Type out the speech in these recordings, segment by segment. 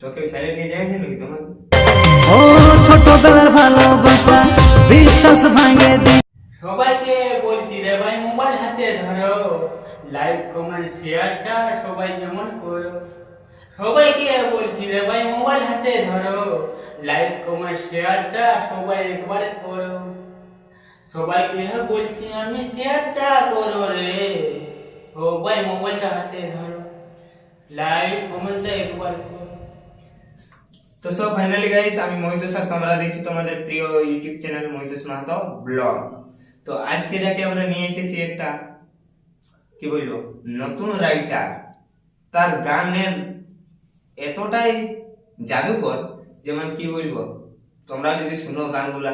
তোকে ছেড়ে নিয়ে যাইছে নাকি তোমাকে? ও ছোটবেলার ভালোবাসা বিশ্বাস ভাঙে দি। সবাইকে বলছি রে ভাই, মোবাইল হাতে ধরো, লাইক কমেন্ট শেয়ারটা সবাই যেমন করো। সবাইকে বলছি রে ভাই, মোবাইল হাতে ধরো, লাইক কমেন্ট শেয়ারটা সবাই একবার করো। সবাইকে বলছি আমি, শেয়ারটা করো রে। ও ভাই মোবাইলটা হাতে ধরো, লাইক কমেন্টটা একবার করো। তো সব ফাইনালি গাইস, আমি মোহিত স্যার, তোমরা দেখছি তোমাদের প্রিয় ইউটিউব চ্যানেল মোহিত মাহাতো ব্লগ। তো আজকে যাকে আমরা নিয়ে এসেছি একটা কি বলবো নতুন রাইটার, তার গানের এতটাই জাদুকর, যেমন কি বলবো, তোমরা যদি শুনো গানগুলা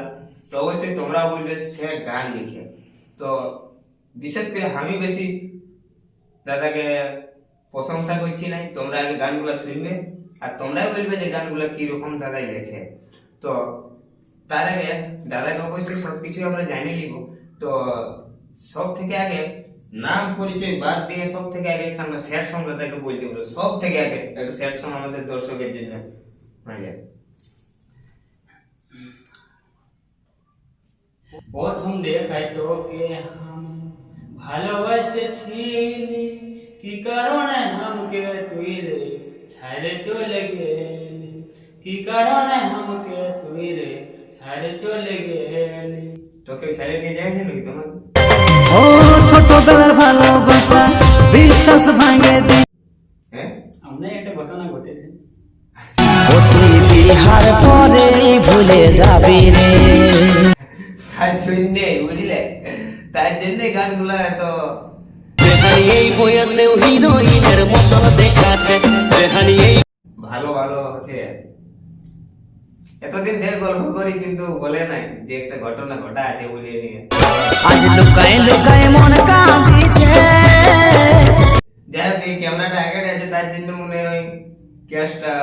তো অবশ্যই তোমরাও বলবে সে গান লিখে। তো বিশেষ করে আমি বেশি দাদাকে প্রশংসা করছি না, তোমরা আগে গানগুলা শুনবে আর তোমরাই বলবে যে গানগুলা কিরকম দাদাই লেখে। তো তার আগে দাদাকে অবশ্যই সবকিছু আমরা জানিয়ে নিব। তো সব থেকে আগে নাম পরিচয় বাদ দিয়ে সব থেকে আগে একটা আমরা স্যাড সং দাদাকে বলতে পারবো। সব থেকে আগে একটা স্যাড সং আমাদের দর্শকের জন্য হয়ে যায়। প্রথম দেখায় তোকে আমি ভালোবাসেছিলি, কি কারণে আমাকে তুই রে ছাড়ে চলে গেলি, কি কারণে আমাকে তুই রে ছাড়ে চলে গেলি। তোকে ছেড়ে নিয়ে যাইছে নাকি তোমাকে? ও ছোটবেলার ভালোবাসা বিশ্বাস ভাঙে দি। হ্যাঁ, আমরা একটা ঘটনা ঘটেছে। ও তুই বিহার পরে ভুলে যাবি রে। তার জন্যে বুঝলে, তার জন্যে গানগুলা এত এই বয়সেও হিরোইনের মতো দেখাচ্ছে। ভালো ভালো হচ্ছে। এতদিন ধরে গল্প করি কিন্তু বলে নাই যে একটা ঘটনা ঘটা আছে বলে নিয়ে। আজ লুকায় লুকায় মন কাঁদিছে। যাই হোক, এই ক্যামেরাটা আগে আছে তার জন্য মনে হয় কেসটা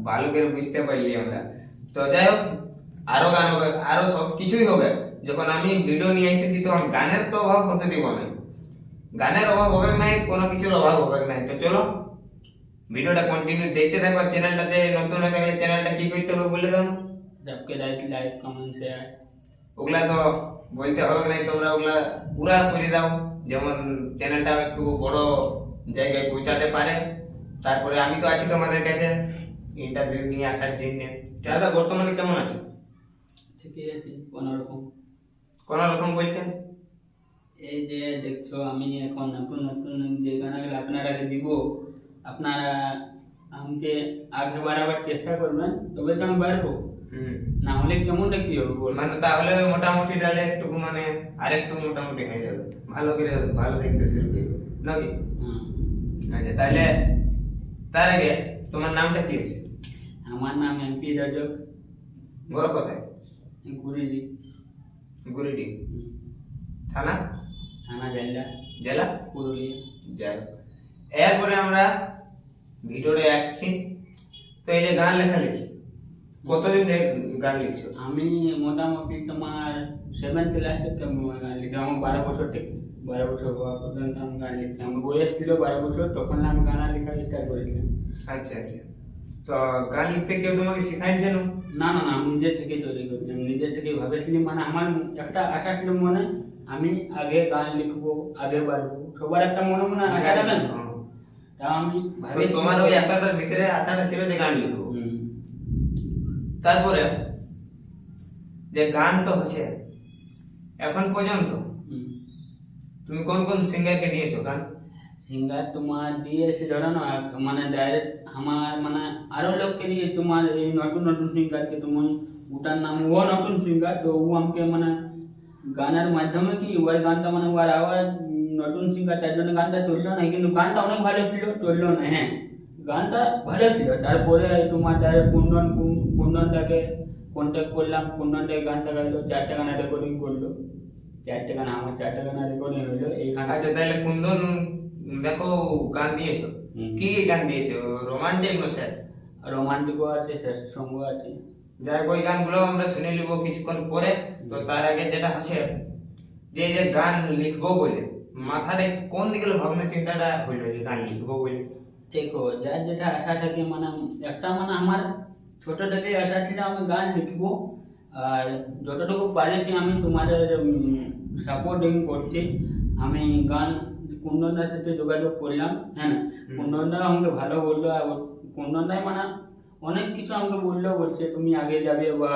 ভালো করে বুঝতে পারলি আমরা। তো যাই হোক, আরো গান হবে, আরো সব কিছুই হবে। যখন আমি ভিডিও নিয়ে এসেছি তখন গানের তো অভাব হতে দিব না, গানের অভাব হবে নাই, কোনো কিছুর অভাব হবে নাই। তো চলো ভিডিওটা কন্টিনিউ দেখতে থাকো। চ্যানেলটাতে নতুন হয়ে থাকলে চ্যানেলটা কি করতে হবে বলে দাও। सबके लाइक कमेंट शेयर ওগুলা তো বলতে হবে নাই, তোমরা ওগুলা পুরা করে দাও, যেমন চ্যানেলটা একটু বড় জায়গায় পৌঁছাতে পারে। তারপরে আমি তো আছি তোমাদের কাছে ইন্টারভিউ নিয়ে আসার জন্য। দাদা বর্তমানে কেমন আছে? ঠিকই আছে কোনোরকম। কোন রকম বলতে? এই যে দেখছো আমি এখন নতুন নতুন যে গানগুলো আপনারাকে দিব, আপনারা আমাকে আগে বাড়াবার চেষ্টা করবেন, তবে তো আমি পারবো। না হলে কেমনটা কি হবে বল? মানে তাহলে মোটামুটি ডালে একটু মানে আরেকটু মোটামুটি হয়ে যাবে, ভালো করে ভালো দেখতে শুরু করবে নাকি? আচ্ছা, তাহলে তার আগে তোমার নামটা কি আছে? আমার নাম এমপি রজক, ঘর কোথায়? গুরিজি, গুরিডি, থানা? থানা জেলা, জেলা পুরুলিয়া। যাই হোক, এরপরে আমরা ভিডিওতে আসছি। তো এই যে গান লেখালেখি, কতদিন ধরে গান লিখছো? আমি মোটামুটি তোমার 7th ক্লাস থেকে আমি গান লিখি। আমার 12 বছর থেকে, 12 বছর হওয়া পর্যন্ত আমি গান লিখছি। আমার বয়স ছিল 12 বছর, তখন আমি গান লেখা স্টার্ট করেছিলাম। আচ্ছা আচ্ছা, তো গান লিখতে কেউ তোমাকে শিখাইছে না? না না না, আমি নিজে থেকে তৈরি করি, আমি নিজে থেকে ভাবেছিলাম। মানে আমার একটা আশা ছিল মনে, আমি আগে গান লিখবো, আগে বাড়বো। সবার একটা মনে মনে আশা থাকে না, তা আমি তো ভাবে তোমার ওই আশাটার ভিতরে আশাটা ছিল যে গান লিখবো। তারপরে যে গান তো হচ্ছে এখন পর্যন্ত তুমি কোন কোন সিঙ্গারকে দিয়েছো গান? সিঙ্গার তোমার দিয়েছি ধরো না, মানে ডাইরেক্ট আমার মানে আরো লোককে দিয়ে, তোমার এই নতুন নতুন সিঙ্গারকে তুমি, ওটার নাম ও নতুন সিঙ্গার, তো ও আমাকে মানে গানের মাধ্যমে কি ওর গানটা মানে ওর আওয়াজ নতুন সিঙ্গার, তার জন্য গানটা চললো না, কিন্তু গানটা অনেক ভালো ছিল, চললো না। হ্যাঁ, গানটা ভালো ছিল। তারপরে তোমার ডাইরেক্ট কুন্দনটাকে কন্ট্যাক্ট করলাম, কুন্দনটাকে গানটা গাইলো, 4টা গানের রেকর্ডিং করলো, 4টে গান, আমার 4টা গানের রেকর্ডিং হলো এই গান। আচ্ছা, তাহলে কুন্দন দেখো গান দিয়েছো, কি গান দিয়েছো? রোমান্টিক না স্যার? রোমান্টিকও আছে, শেষ সঙ্গ আছে। যাই হোক, ওই গানগুলো আমরা শুনে নিব কিছুক্ষণ পরে। তো তার আগে যেটা হচ্ছে যে এই যে গান লিখবো বলে মাথাটা কোন দিকে ভাবনা চিন্তাটা হইলো যে গান লিখবো বলে? দেখো যার যেটা আশা থাকে মানে একটা মানে আমার ছোট থেকে আশা ছিল আমি গান লিখবো, আর যতটুকু পারিছি আমি তোমাদের সাপোর্টিং করছি। আমি গান কুন্দনদার সাথে যোগাযোগ করলাম, হ্যাঁ না, কুন্দনদা আমাকে ভালো বললো, আর কুন্দনদাই মানে অনেক কিছু আমাকে বললো, বলছে তুমি আগে যাবে বা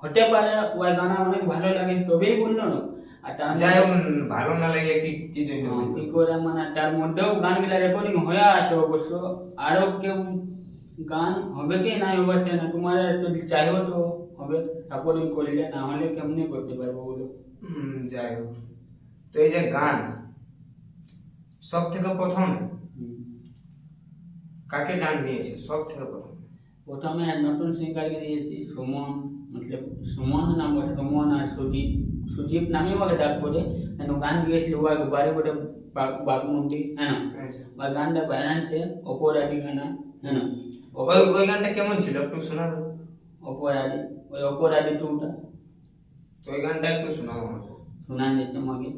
হতে পারে ওই গানা অনেক ভালো লাগে তবেই বললো না। আর তার যাই হোক, মধ্যে- ভালো না লাগলে কি জন্য বলবো? কি করে মানে তার মধ্যেও গানগুলা রেকর্ডিং হয়ে আছে অবশ্য, আরো কেউ গান হবে কি নাই হচ্ছে না, তোমার যদি চাইও তো হবে, রেকর্ডিং করলে, না হলে কেমনি করতে পারবো বলো। যাই হোক, তো এই যে গান সব থেকে প্রথমে কাকে গান দিয়েছে সব থেকে প্রথমে? প্রথমে নতুন সিঙ্গারকে দিয়েছি সুমন, মতলব সুমন নাম ওটা, সুমন আর সুদীপ, সুদীপ নামেও ওকে ডাক করে, কেন গান দিয়েছিল ওই বাড়ি গোটে বাগমুন্ডি, হ্যাঁ না, আচ্ছা। ওই গানটা বানাচ্ছে অপরাধী গানা, হ্যাঁ না, ওই গানটা কেমন ছিল একটু শোনাবো? অপরাধী, ওই অপরাধী টুটা তো ওই গানটা একটু শোনাবো আমাকে। শোনা দিচ্ছে আমাকে,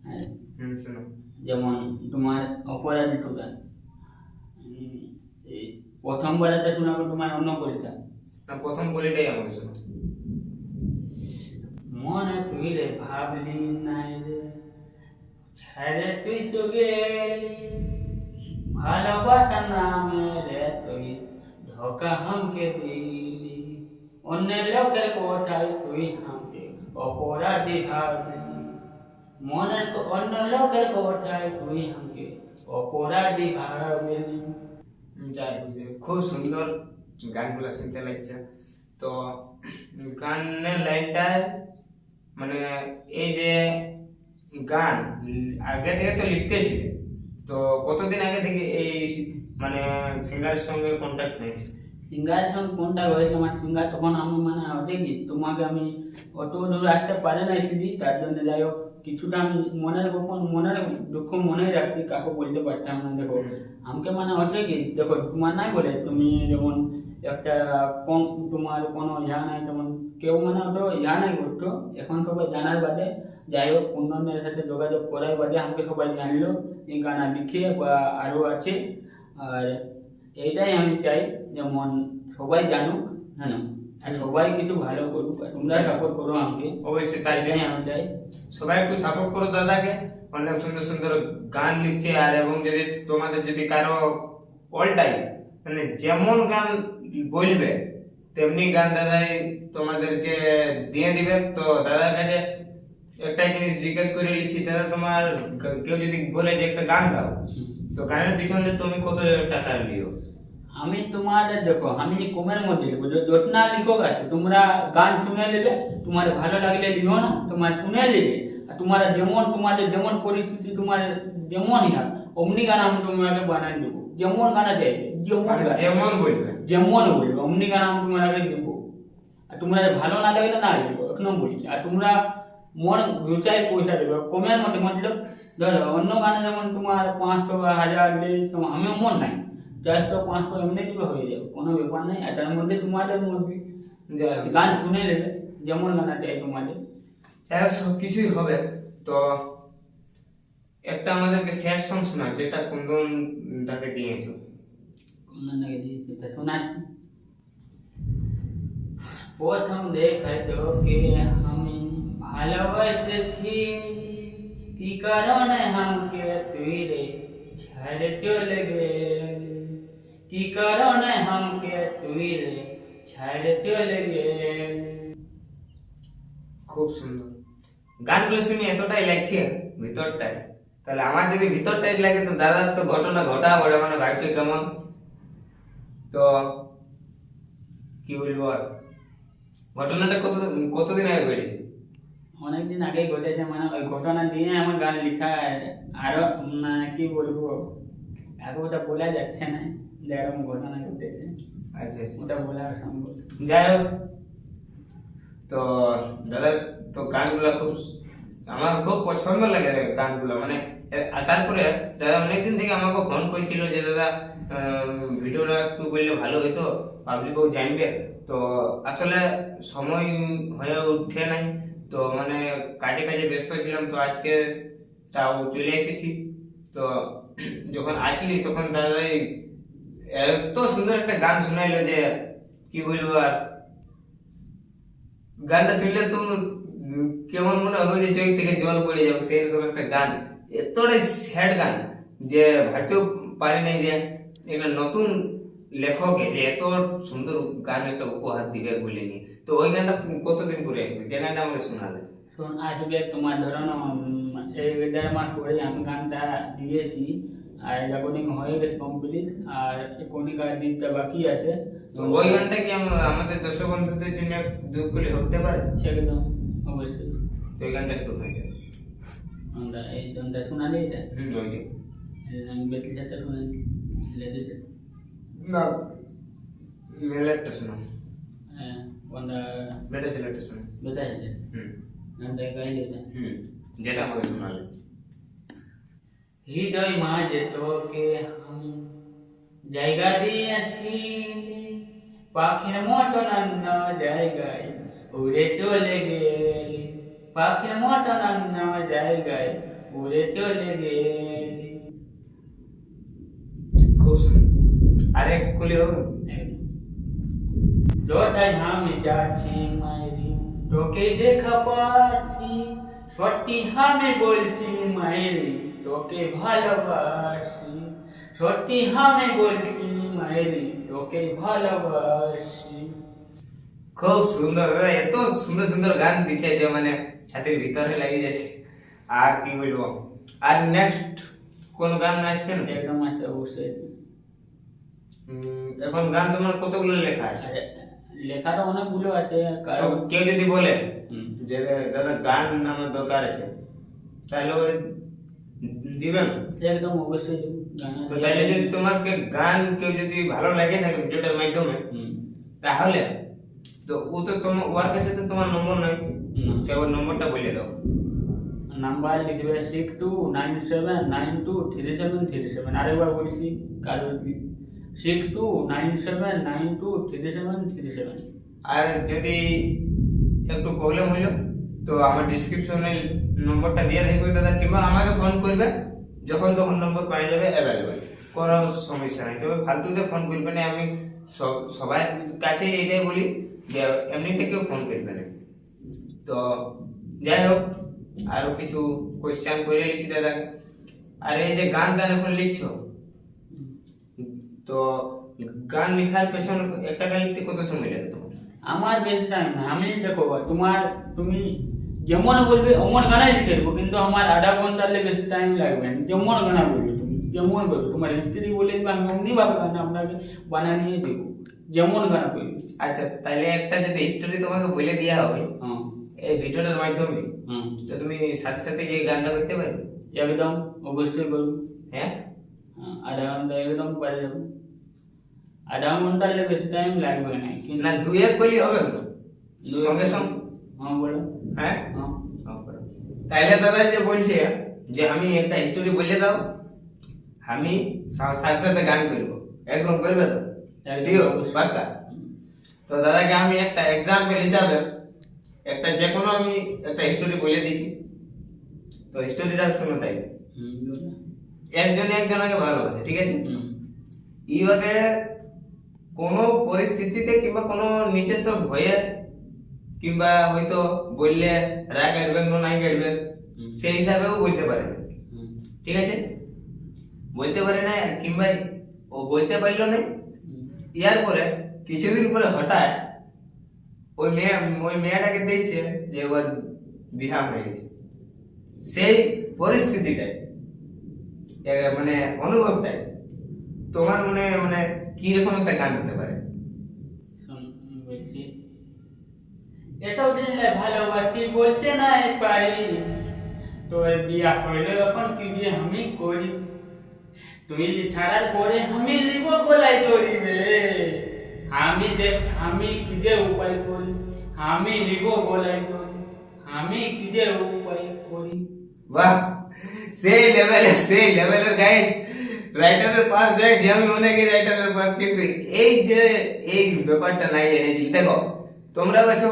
হ্যাঁ। শোনো। যেমন তোমার অপরাধী টুটা প্রথমবারেতে শোনাবো তোমার অন্য কবিতা, না, প্রথম বলিটাই আমাকে শোনো। মনে তুই রে ভাবলি নাই রে, ছেড়ে তুই তো গেলি, ভালোবাসা নামে রে তুই ধোকা হামকে দিলি, অন্য লোকের কোঠায় তুই হামকে অপরাধী ভাবলি, মনের অন্য লোকের কোঠায় তুই হামকে অপরাধী ভাবলি। যাই হোক, খুব সুন্দর গানগুলো শুনতে লাগছে। তো গানের লাইনটায় মানে এই যে গান আগে থেকে তো লিখতেছিলে, তো কতদিন আগে থেকে এই মানে সিঙ্গারের সঙ্গে কন্ট্যাক্ট হয়েছে? সিঙ্গারের সঙ্গে কোনটা হয়েছে আমার সিঙ্গার তখন আমি মানে হচ্ছে কি তোমাকে আমি অত দূর আসতে পারে না এসেছি, তার জন্য যাই হোক কিছুটা আমি মনের গোপন মনের দুঃখ মনেই রাখছি, কাকে বলতে পারতাম না। দেখো আমাকে মানে হচ্ছে কি, দেখো তোমার নাই বলে তুমি যেমন একটা কম তোমার কোনো ইয়া নাই, যেমন কেউ মানে অত ইয়া নাই করতো, এখন সবাই জানার বাদে যাই হোক কুন্দনের সাথে যোগাযোগ করার বাদে আমাকে সবাই জানলো এই গানা লিখে বা আরও আছে। আর এইটাই আমি চাই যেমন সবাই জানুক, হ্যাঁ না, আর সবাই কিছু ভালো করুক, আর তোমরা সাপোর্ট করো আমাকে, অবশ্যই, তাই এটাই আমি চাই। সবাই একটু সাপোর্ট করো দাদাকে, অনেক সুন্দর সুন্দর গান লিখছে। আর এবং যদি তোমাদের যদি কারো অল টাইম মানে যেমন গান বলবে তেমনি গান দাদাই তোমাদেরকে দিয়ে দিবে। তো দাদার কাছে একটাই জিনিস জিজ্ঞেস করে নিচ্ছি, দাদা তোমার কেউ যদি বলে যে একটা গান দাও, তো গানের পিছনে তুমি কত টাকা লিও? আমি তোমাদের দেখো আমি কমের মধ্যে লিখবো, যতনা লিখক আছে তোমরা গান শুনে নেবে, তোমার ভালো লাগলে লিও না, তোমার শুনে নেবে, আর তোমার যেমন তোমাদের যেমন পরিস্থিতি তোমার যেমন ইয়া অমনি গান আমি তোমাকে বানাই দেবো, যেমন গানা চাইবে যেমন বলবে যেমন বলবে অমনি গান আমি তোমাকে দেবো। আর তোমরা ভালো না লাগলে না লিখবো, এখনো বলছি। আর তোমরা মন রুচাই পয়সা দেবে কমের মধ্যে, মতলব ধরো অন্য গানে যেমন তোমার 500 বা 1000 আমি মন নাই 400-500 এমনি দিবে হয়ে যাবে, কোনো ব্যাপার নাই। আর তার মধ্যে তোমাদের মধ্যে গান শুনে নেবে যেমন গানা চাই তোমাদের, যাই হোক সব কিছুই হবে। তো একটা আমাদেরকে স্যাড সং শোনা, যেটা কুন্দন তাকে দিয়েছো। কোন লাগে দিয়েছে তা শোনাচ্ছি। প্রথম দেখায় তোকে আমি ভালোবেসেছি, কি কারণে আমাকে তুই রে ছেড়ে চলে গেলি, কি কারণে আমাকে তুই রে ছেড়ে চলে গেলি। খুব সুন্দর গানগুলো শুনে এতটাই লাগছে ভিতরটায়, তাহলে আমার যদি ভিতরটাই লাগে তো দাদার তো ঘটনা ঘটা বড়, মানে ভাবছে কেমন। তো কি বলবো আর, ঘটনাটা কতদিন আগে ঘটেছে? অনেকদিন আগেই ঘটেছে, মানে ওই ঘটনা দিয়ে আমার গান লেখা। আরো মানে কি বলবো এখন ওটা বলা যাচ্ছে না, যেরকম ঘটনা ঘটেছে আচ্ছা ওটা বলা সম্ভব। যাই হোক, তো দাদা তো গানগুলো আমার খুব পছন্দ লাগে গানগুলো, মানে আসার পরে দাদা অনেকদিন থেকে আমাকে ফোন করেছিল যে দাদা ভিডিওটা একটু করলে ভালো হতো, পাবলিকও জানবে। তো আসলে সময় হয়ে উঠে নাই, তো মানে কাজে কাজে ব্যস্ত ছিলাম। তো আজকে তাও চলে এসেছি। তো যখন আসলি তখন দাদাই এত সুন্দর একটা গান শোনাইলো যে কি বলবো আর, গানটা শুনলে তো কেমন মনে হবে যে চোখ থেকে জল পড়ে যাবে, সেইরকম একটা গান, এতটাই স্যাড গান যে ভাবতেও পারি নাই যে একটা নতুন লেখক যে এত সুন্দর গান একটা উপহার দিবে বলে নিয়ে। তো ওই গানটা কতদিন পরে আসবে যে গানটা আমাকে শোনালে? শোন, আসবে তোমার ধরো না, এই 1.5 মাস পরে আমি গানটা দিয়েছি, আর রেকর্ডিং হয়ে গেছে কমপ্লিট, আর কণিকা দিকটা বাকি আছে। তো ওই গানটা কি আমাদের দর্শক বন্ধুদের জন্য দুঃখ করে হতে পারে? একদম অবশ্যই। তো ওই গানটা একটু হয়ে যায়। আমরা এই গানটা শোনালে এটা ওইটাই। আমি বেটি সাথে শুনে লেডিস না, মেলাটা শোনা, কোনটা বেটা ছেলেটা শোনা। বেটা আছে গানটা গাইলে এটা। যেটা আমাকে শোনালে। হৃদয় মাঝে তোকে আমি জায়গা দিয়েছি, পাখির মতন অন্য জায়গায় উড়ে চলে গেলি, পাখির মতন অন্য জায়গায় উড়ে চলে গেলি। খুব সুন্দর। আরেক কুলি হবে? কোথায় আমি যাচ্ছি মায়েরি, তোকে দেখা পাচ্ছি, সত্যি আমি বলছি মায়েরি তোকে ভালোবাসি, সত্যি আমি বলছি মায়েরি তোকে ভালোবাসি। খুব সুন্দর, এত সুন্দর সুন্দর গান দিচ্ছে যে মানে ছাতির ভিতরে লাগিয়ে যাচ্ছে। আর কি বলবো, আর নেক্সট কোন গান আসছে না? একদম আছে অবশ্যই। এখন গান তোমার কতগুলো লেখা আছে? আরে, লেখাটা অনেকগুলো আছে। তো কারণ কেউ যদি বলে যে দাদা গান আমার দরকার আছে, তাহলে ও দিবেন? একদম অবশ্যই গান তো তাহলে যদি তোমাকে গান কেউ যদি ভালো লাগে থাকে ভিডিওটার মাধ্যমে, তাহলে তো ও তো তোমার ওর কাছে তো তোমার নম্বর নাই, সে ওর নম্বরটা বলে দাও। নাম্বার লিখবে 6297923737। আরেকবার বলছি, কারো 6297923737। আর যদি একটু প্রবলেম হইলো তো আমার ডিসক্রিপশনে নম্বরটা দিয়ে রাখবে দাদা, কিংবা আমাকে ফোন করবে, যখন তখন নম্বর পেয়ে যাবে অ্যাভেলেবেল, কোনো সমস্যা নেই। তবে ফালতুতে ফোন করবে না, আমি সবার কাছে এটাই বলি যে এমনিতে কেউ ফোন করবে না। তো যাই হোক, আরো কিছু কোয়েশ্চেন করে লিখছি দাদাকে। আর এই যে গান এখন লিখছো, তো গান লেখার পেছনে একটা গান লিখতে কত সময় লাগে তোমার? আমার বেশি টাইম না, আমি দেখো তুমি যেমন বলবে অমন গানাই লিখে দেবো, কিন্তু আমার আধা ঘন্টার বেশি টাইম লাগবে না। যেমন গানা বলবে তুমি, যেমন করবে, তোমার স্ত্রী বলে দিবে, আমি অমনি ভাবে গানা আপনাকে বানিয়ে দেবো, যেমন গানা করবে। আচ্ছা, তাহলে একটা যদি স্টোরি তোমাকে বলে দেওয়া হয় এই ভিডিওটার মাধ্যমে, তো তুমি সাথে সাথে গিয়ে গানটা করতে পারবে? একদম অবশ্যই করবো। হ্যাঁ, আধা ঘন্টা একদম পারে যাবো, আধা ঘন্টার বেশি টাইম লাগবে না। না দুই এক করলে হবে না সঙ্গে সঙ্গে? হ্যাঁ বলো। হ্যাঁ, হ্যাঁ তাইলে দাদা যে বলছে যে আমি একটা স্টোরি বলে দাও, আমি সাথে সাথে গান করবো, একদম করবে তো? শিওর পাক্কা? তো দাদাকে আমি একটা এক্সাম্পল হিসাবে একটা যে কোনো আমি একটা স্টোরি বলে দিছি, তো স্টোরিটা শুনো। তাই একজনকে ভালোবাসে, ঠিক আছে? ইভাগে কোনো পরিস্থিতিতে কিংবা কোনো নিজস্ব ভয়ে কিংবা হয়তো বললে রাগ কাটবেন না নাই কাটবেন, সেই হিসাবেও বলতে পারে না, ঠিক আছে? বলতে পারে না, কিংবা ও বলতে পারলো না, ইয়ার পরে কিছুদিন পরে হঠাৎ ওই মেয়েটাকে দেখছে যে ওর বিবাহ হয়ে গেছে। সেই পরিস্থিতিটাই মানে অনুভবটাই তোমার মনে মানে কি রকম একটা গান হতে পারে? বলছি এটাও দিলে ভালোবাসি বলতে নাই পারি, তোর বিয়া হইলে এখন কি যে আমি করি, তুই ছাড়ার পরে আমি লিব গলায় ধরিবে, আমি কি যে উপায় করি, আমি লিব গলায় ধরি, আমি কি যে উপায় করি। বাহ, সেই লেভেলের গাইস, রাইটারের পাস দেখ যে আমি অনেকে রাইটারের পাস, কিন্তু এই যে এই ব্যাপারটা নাই জেনেছি। দেখো তোমরাও আছো,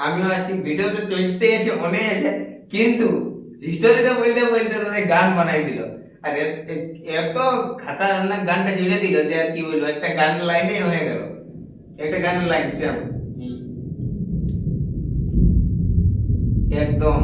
আমিও আছি, ভিডিও তো চলতে আছে অনেক আছে, কিন্তু হিস্টোরিটা বলতে বলতে তাদের গান বানাই দিল। আর এত খাতারনাক গানটা জুড়ে দিল যে আর কি বলবো, একটা গান লাইনে হয়ে গেল, একটা গানের লাইন শ্যাম একদম।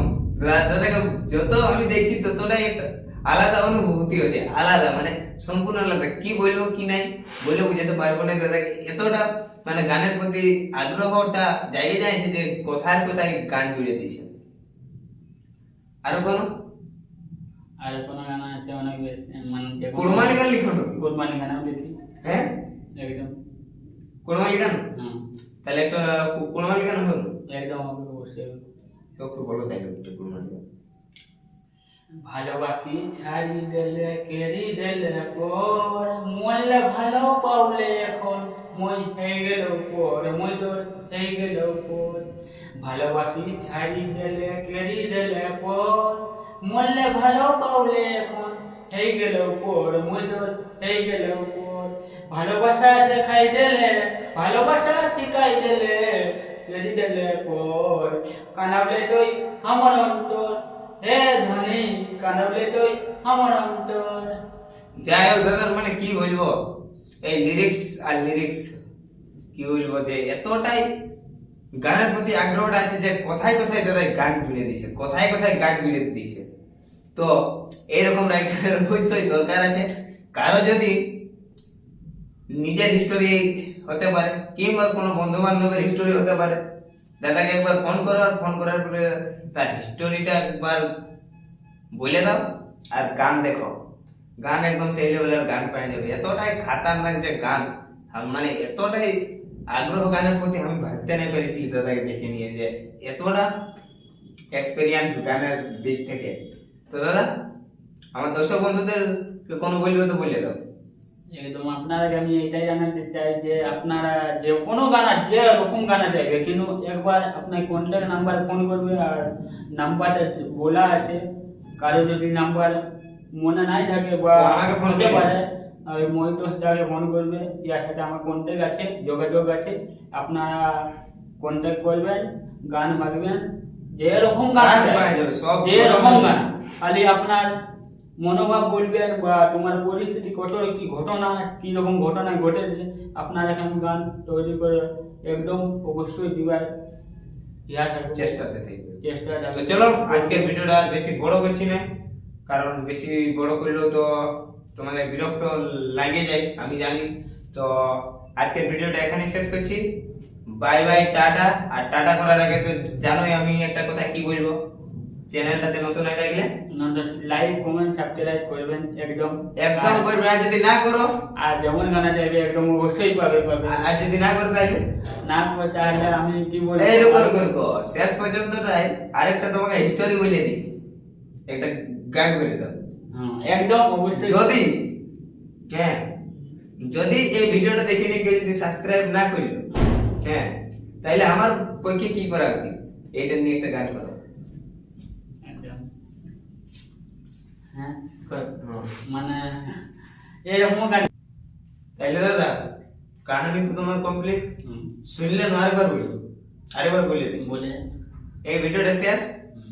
দাদাকে যত আমি দেখছি ততটাই একটা আলাদা অনুভূতি হচ্ছে, আলাদা মানে সম্পূর্ণ আলাদা। কি বলবো কি নাই বলে বুঝাতে পারবো না দাদাকে, এতটা মানে গানের প্রতি আগ্রহটা জায়গায় যাইছে যে কোথায় কোথায় গান জুড়ে দিয়েছে। আরো কোনো আর কোনো গান আছে অনেক বেশি, মানে কুরবানি গান লিখো তো। কুরবানি গান লিখি হ্যাঁ একদম। কুরবানি গান, হ্যাঁ তাহলে একটা কুরবানি গান হলো একদম, অবশ্যই। তো একটু বলো তাইলে একটু কুরবানি গান। ভালোবাসি ছাড়ি দিলে কেড়ি দিলে পর, মরলে ভালো পাউলে এখন মই হয়ে গেল পর, মই তোর হয়ে গেল পর। ভালোবাসি ছাড়ি দিলে কেড়ি দিলে পর, মরলে ভালো পাউলে এখন হয়ে গেল পর, মই তোর হয়ে গেল পর। ভালোবাসা দেখাই দিলে, ভালোবাসা শিখাই দিলে, কেড়ি দিলে পর। কানাবলে তুই আমার অন্তর, হে ধনী কানাবলে তুই আমার অন্তর। যাই হোক দাদার মানে কি বলবো, এই লিরিক্স কি বলবো যে এতটাই গানের প্রতি আগ্রহটা আছে যে কোথায় কোথায় দাদা গান জুড়ে দিছে, কোথায় কোথায় গান জুড়ে দিছে। তো এইরকম রাইটারের অবশ্যই দরকার আছে। কারো যদি নিজের হিস্টোরি হতে পারে কিংবা কোনো বন্ধু বান্ধবের হিস্টোরি হতে পারে, দাদাকে একবার ফোন করো, আর ফোন করার পরে তার হিস্টোরিটা একবার বলে দাও আর গান দেখো, গান একদম সেই লেভেলের গান পাওয়া যাবে। এতটাই খাতারনাক যে গান, মানে এতটাই আগ্রহ গানের প্রতি আমি ভাবতে নাই পেরেছি দাদাকে দেখে নিয়ে যে এতটা এক্সপেরিয়েন্স গানের দিক থেকে। তো দাদা আমার দর্শক বন্ধুদের কোনো বলবে তো বলে দাও। একদম আপনারা আমি এটাই জানাতে চাই যে আপনারা যে কোনো গানা যে রকম গানা যাবে, কিন্তু একবার আপনার কন্ট্যাক্ট নাম্বার ফোন করবে, আর নাম্বারটা বলা আছে। কারো যদি নাম্বার মনে নাই থাকে বা আমাকে ফোন হতে করবে। পারে, ওই মহিতদাকে ফোন করবে, ইয়ার সাথে আমার কন্ট্যাক্ট আছে, যোগাযোগ আছে। আপনারা কন্ট্যাক্ট করবেন, গান মাগবেন, যে রকম গান গান চাই, পাওয়া যাবে, সব যে রকম গান। খালি আপনার মনোভাব বলবেন বা তোমার পরিস্থিতি কত কি ঘটনা, কি রকম ঘটনা ঘটেছে, আপনার এখন গান তৈরি করে একদম অবশ্যই দিবার ইয়া থাকবে, চেষ্টাতে থাকবে। চেষ্টা তো থাকবে। চলো আজকের ভিডিওটা আর বেশি বড় করছি না, কারণ বেশি বড় করলেও তো তোমাদের বিরক্ত লাগে যায় আমি জানি। তো আজকের ভিডিওটা এখানে শেষ করছি। Bye bye, ta ta. আর টাটা করার আগে তো জানোই আমি একটা কথা কি বলবো, চ্যানেলটাতে নতুন হয়ে থাকলে লাইক কমেন্ট সাবস্ক্রাইব করবেন একদম একদম করবে, আর যদি না করো, আর যেমন গানা যাবে একদম অবশ্যই পাবে। আর যদি না করো তাহলে না করে তাহলে আমি কি বলবো, এই রুকো শেষ পর্যন্তটাই আরেকটা তোমাকে হিস্টোরি বলে দিছি, একটা গান বলে দাও। হ্যাঁ, একদম অবশ্যই। যদি হ্যাঁ যদি এই ভিডিওটা দেখে নিয়ে কেউ যদি সাবস্ক্রাইব না করলো, হ্যাঁ তাহলে আমার পক্ষে কি করা উচিত, এটা নিয়ে একটা গান করো। একদম। হ্যাঁ মানে এরকম গান। তাইলে দাদা কাহিনী তো তোমার কমপ্লিট, শুনলে না আরেকবার বলে দিচ্ছি। বলে এই ভিডিওটা শেষ,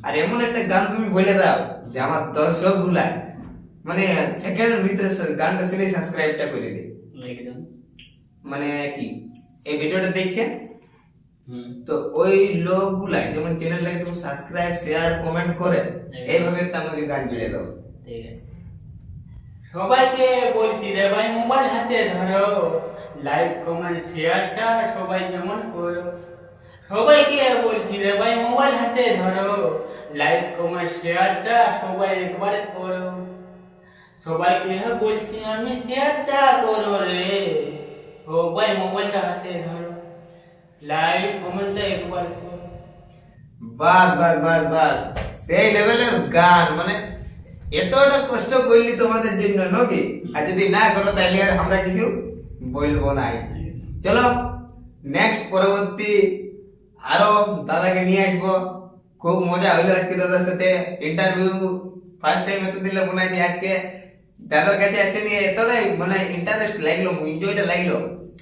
আর এমন একটা গান তুমি বলে দাও যে আমার দর্শক গুলা মানে সেকেন্ডের ভিতরে গানটা শুনে সাবস্ক্রাইবটা করে দিই। একদম মানে কি এই ভিডিওটা দেখছে হুম তো ওই লোকগুলাই যেমন চ্যানেলটাকে একটু সাবস্ক্রাইব শেয়ার কমেন্ট করে এইভাবে একটা আমাকে গান জুড়ে দাও। ঠিক আছে। সবাইকে বলছি রে ভাই, মোবাইল হাতে ধরো, লাইক কমেন্ট শেয়ারটা সবাই যেমন করো। সবাইকে বলছি রে ভাই, মোবাইল হাতে ধরো, লাইক কমেন্ট শেয়ারটা সবাই একবার করো। সবাইকে বলছি আমি শেয়ারটা করো রে, সবাই মোবাইলটা হাতে ধরো, লাইক কমেন্টটা একবার করো। বাস বাস বাস বাস, সেই লেভেলের গান, মানে এতটা কষ্ট করলি তোমাদের জন্য নাকি, আর যদি না করো তাহলে আর আমরা কিছু বলবো না। চলো নেক্সট পরবর্তী আরো দাদাকে নিয়ে আসবো। খুব মজা হইলো আজকে দাদার সাথে ইন্টারভিউ, ফার্স্ট টাইম একটু দিলে মনে আছে আজকে দাদার কাছে এসে নিয়ে এতটাই মানে ইন্টারেস্ট লাগলো, এনজয়টা লাগলো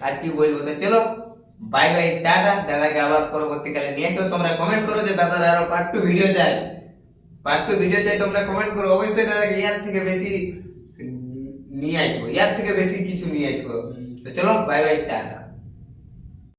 আর কি বলবো। তো চলো বাই বাই, টাটা। দাদাকে আবার পরবর্তীকালে নিয়ে এসো। তোমরা কমেন্ট করো যে দাদার আরো পার্ট 2 ভিডিও চাই, তোমরা কমেন্ট করো অবশ্যই। দাদাকে ইয়ার থেকে বেশি নিয়ে আসবো, এর থেকে বেশি কিছু নিয়ে আসবো। তো চলো বাই বাই, টাটা।